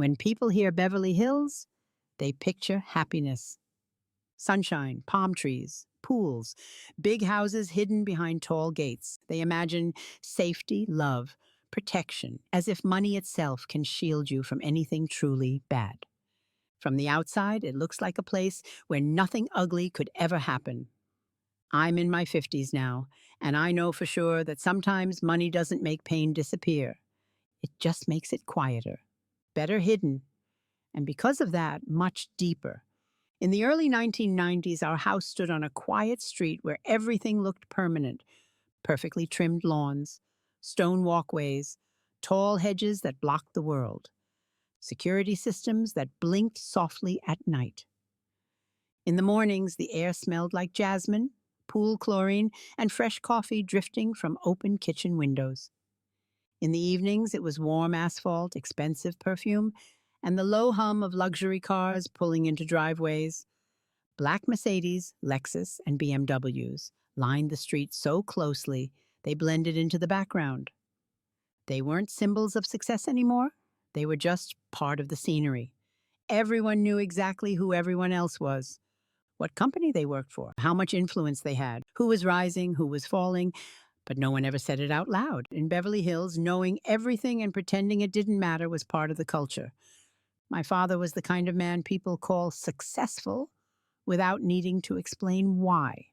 When people hear Beverly Hills, they picture happiness. Sunshine, palm trees, pools, big houses hidden behind tall gates. They imagine safety, love, protection, as if money itself can shield you from anything truly bad. From the outside, it looks like a place where nothing ugly could ever happen. I'm in my 50s now, and I know for sure that sometimes money doesn't make pain disappear. It just makes it quieter, better hidden, and because of that, much deeper. In the early 1990s, our house stood on a quiet street where everything looked permanent: perfectly trimmed lawns, stone walkways, tall hedges that blocked the world, security systems that blinked softly at night. In the mornings, the air smelled like jasmine, pool chlorine, and fresh coffee drifting from open kitchen windows. In the evenings, it was warm asphalt, expensive perfume, and the low hum of luxury cars pulling into driveways. Black Mercedes, Lexus, and BMWs lined the street so closely they blended into the background. They weren't symbols of success anymore. They were just part of the scenery. Everyone knew exactly who everyone else was, what company they worked for, how much influence they had, who was rising, who was falling, but no one ever said it out loud. In Beverly Hills, knowing everything and pretending it didn't matter was part of the culture. My father was the kind of man people call successful without needing to explain why.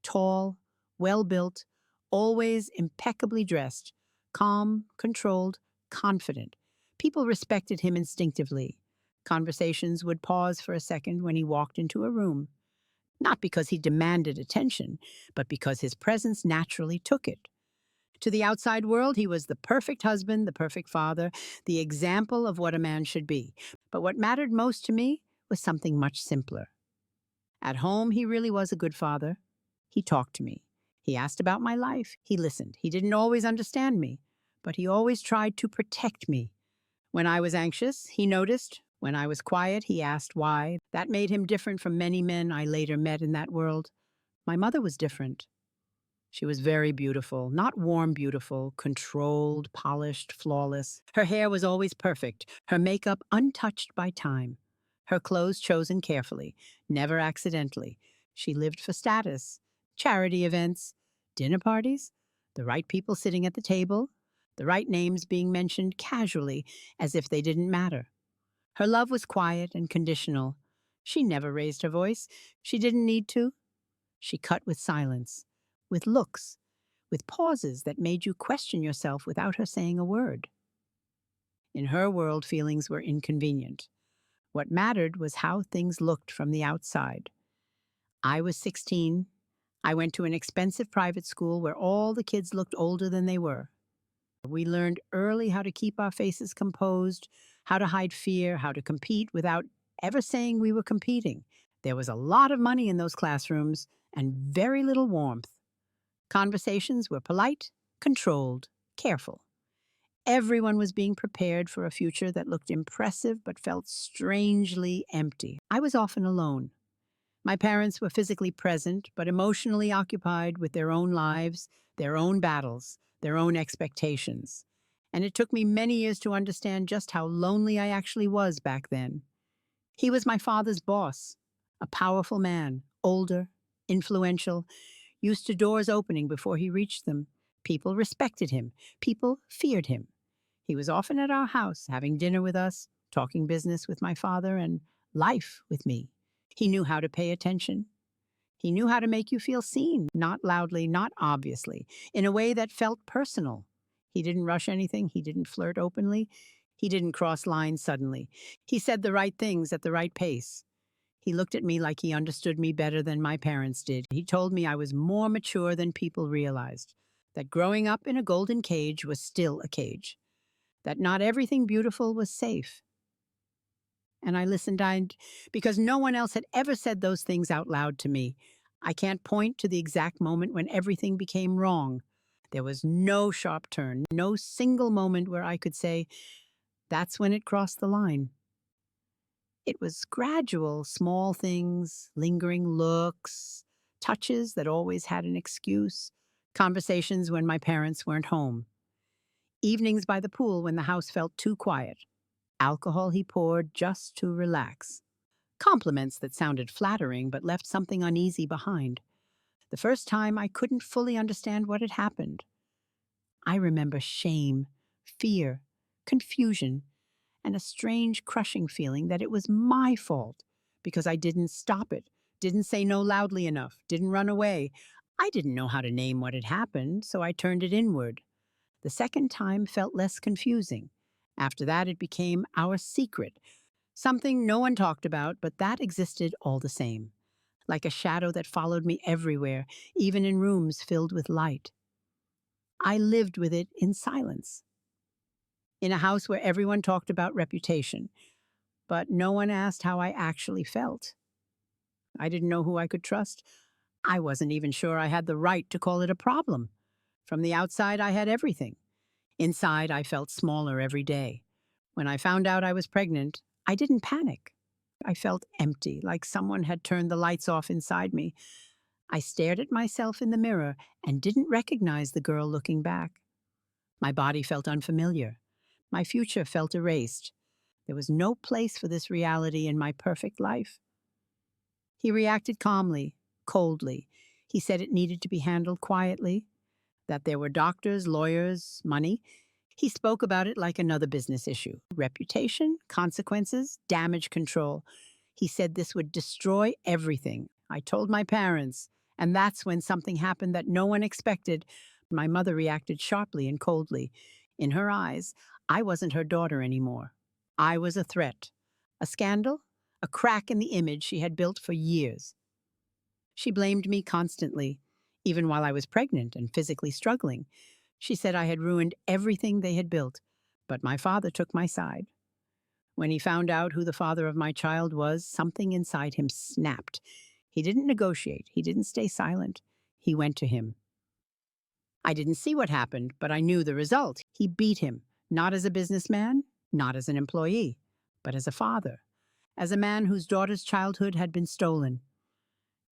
Tall, well-built, always impeccably dressed, calm, controlled, confident. People respected him instinctively. Conversations would pause for a second when he walked into a room, not because he demanded attention, but because his presence naturally took it. To the outside world, he was the perfect husband, the perfect father, the example of what a man should be. But what mattered most to me was something much simpler. At home, he really was a good father. He talked to me. He asked about my life. He listened. He didn't always understand me, but he always tried to protect me. When I was anxious, he noticed. When I was quiet, he asked why. That made him different from many men I later met in that world. My mother was different. She was very beautiful, not warm beautiful, controlled, polished, flawless. Her hair was always perfect, her makeup untouched by time. Her clothes chosen carefully, never accidentally. She lived for status, charity events, dinner parties, the right people sitting at the table, the right names being mentioned casually as if they didn't matter. Her love was quiet and conditional. She never raised her voice. She didn't need to. She cut with silence, with looks, with pauses that made you question yourself without her saying a word. In her world, feelings were inconvenient. What mattered was how things looked from the outside. I was 16. I went to an expensive private school where all the kids looked older than they were. We learned early how to keep our faces composed, how to hide fear, how to compete without ever saying we were competing. There was a lot of money in those classrooms and very little warmth. Conversations were polite, controlled, careful. Everyone was being prepared for a future that looked impressive but felt strangely empty. I was often alone. My parents were physically present, but emotionally occupied with their own lives, their own battles, their own expectations. And it took me many years to understand just how lonely I actually was back then. He was my father's boss, a powerful man, older, influential, used to doors opening before he reached them. People respected him. People feared him. He was often at our house, having dinner with us, talking business with my father, and life with me. He knew how to pay attention. He knew how to make you feel seen, not loudly, not obviously, in a way that felt personal. He didn't rush anything. He didn't flirt openly. He didn't cross lines suddenly. He said the right things at the right pace. He looked at me like he understood me better than my parents did. He told me I was more mature than people realized, that growing up in a golden cage was still a cage, that not everything beautiful was safe. And I listened because no one else had ever said those things out loud to me. I can't point to the exact moment when everything became wrong. There was no sharp turn, no single moment where I could say, that's when it crossed the line. It was gradual, small things, lingering looks, touches that always had an excuse, conversations when my parents weren't home, evenings by the pool when the house felt too quiet. Alcohol he poured just to relax. Compliments that sounded flattering but left something uneasy behind. The first time I couldn't fully understand what had happened. I remember shame, fear, confusion, and a strange crushing feeling that it was my fault because I didn't stop it, didn't say no loudly enough, didn't run away. I didn't know how to name what had happened, so I turned it inward. The second time felt less confusing. After that, it became our secret, something no one talked about, but that existed all the same, like a shadow that followed me everywhere, even in rooms filled with light. I lived with it in silence, in a house where everyone talked about reputation, but no one asked how I actually felt. I didn't know who I could trust. I wasn't even sure I had the right to call it a problem. From the outside, I had everything. Inside, I felt smaller every day. When I found out I was pregnant, I didn't panic. I felt empty, like someone had turned the lights off inside me. I stared at myself in the mirror and didn't recognize the girl looking back. My body felt unfamiliar. My future felt erased. There was no place for this reality in my perfect life. He reacted calmly, coldly. He said it needed to be handled quietly, that there were doctors, lawyers, money. He spoke about it like another business issue. Reputation, consequences, damage control. He said this would destroy everything. I told my parents, and that's when something happened that no one expected. My mother reacted sharply and coldly. In her eyes, I wasn't her daughter anymore. I was a threat, a scandal, a crack in the image she had built for years. She blamed me constantly, even while I was pregnant and physically struggling. She said I had ruined everything they had built, but my father took my side. When he found out who the father of my child was, something inside him snapped. He didn't negotiate. He didn't stay silent. He went to him. I didn't see what happened, but I knew the result. He beat him, not as a businessman, not as an employee, but as a father, as a man whose daughter's childhood had been stolen.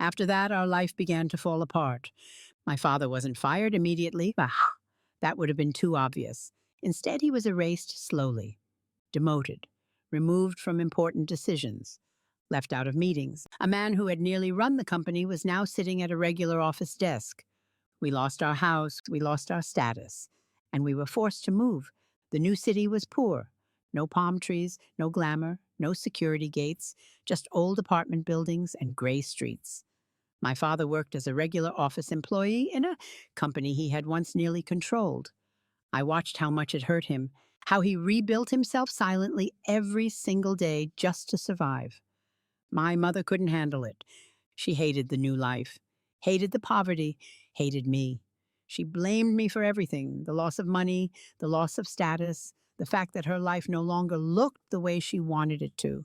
After that, our life began to fall apart. My father wasn't fired immediately. That would have been too obvious. Instead, he was erased slowly, demoted, removed from important decisions, left out of meetings. A man who had nearly run the company was now sitting at a regular office desk. We lost our house, we lost our status, and we were forced to move. The new city was poor. No palm trees, no glamour, no security gates, just old apartment buildings and gray streets. My father worked as a regular office employee in a company he had once nearly controlled. I watched how much it hurt him, how he rebuilt himself silently every single day just to survive. My mother couldn't handle it. She hated the new life, hated the poverty, hated me. She blamed me for everything, the loss of money, the loss of status, the fact that her life no longer looked the way she wanted it to.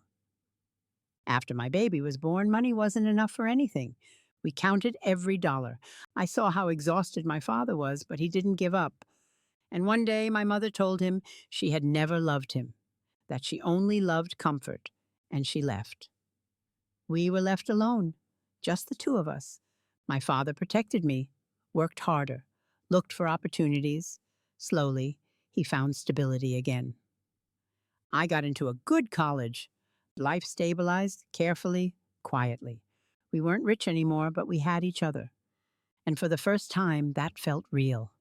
After my baby was born, money wasn't enough for anything. We counted every dollar. I saw how exhausted my father was, but he didn't give up. And one day my mother told him she had never loved him, that she only loved comfort, and she left. We were left alone, just the two of us. My father protected me, worked harder, looked for opportunities. Slowly, he found stability again. I got into a good college. Life stabilized, carefully, quietly. We weren't rich anymore, but we had each other. And for the first time, that felt real.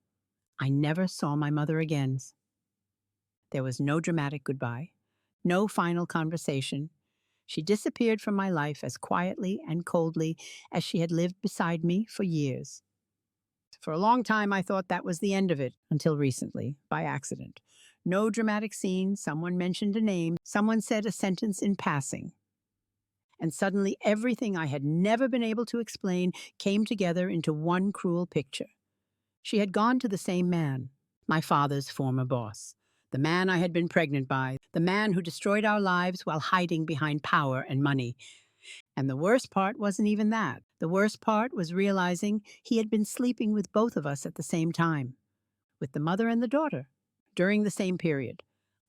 I never saw my mother again. There was no dramatic goodbye, no final conversation. She disappeared from my life as quietly and coldly as she had lived beside me for years. For a long time, I thought that was the end of it, until recently, by accident. No dramatic scene, someone mentioned a name, someone said a sentence in passing. And suddenly everything I had never been able to explain came together into one cruel picture. She had gone to the same man, my father's former boss, the man I had been pregnant by, the man who destroyed our lives while hiding behind power and money. And the worst part wasn't even that. The worst part was realizing he had been sleeping with both of us at the same time, with the mother and the daughter, during the same period,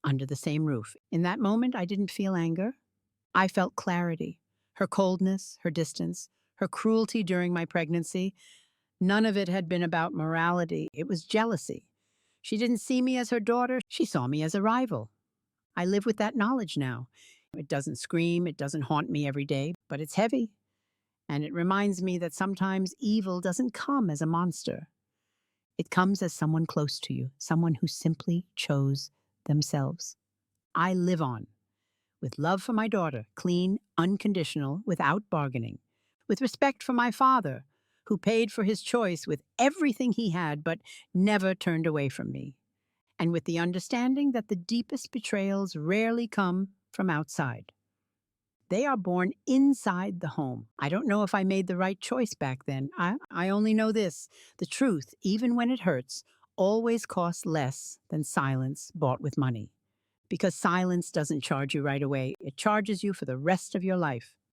under the same roof. In that moment, I didn't feel anger. I felt clarity. Her coldness, her distance, her cruelty during my pregnancy. None of it had been about morality. It was jealousy. She didn't see me as her daughter. She saw me as a rival. I live with that knowledge now. It doesn't scream, it doesn't haunt me every day, but it's heavy. And it reminds me that sometimes evil doesn't come as a monster. It comes as someone close to you, someone who simply chose themselves. I live on with love for my daughter, clean, unconditional, without bargaining, with respect for my father, who paid for his choice with everything he had but never turned away from me, and with the understanding that the deepest betrayals rarely come from outside. They are born inside the home. I don't know if I made the right choice back then. I only know this: the truth, even when it hurts, always costs less than silence bought with money. Because silence doesn't charge you right away, it charges you for the rest of your life.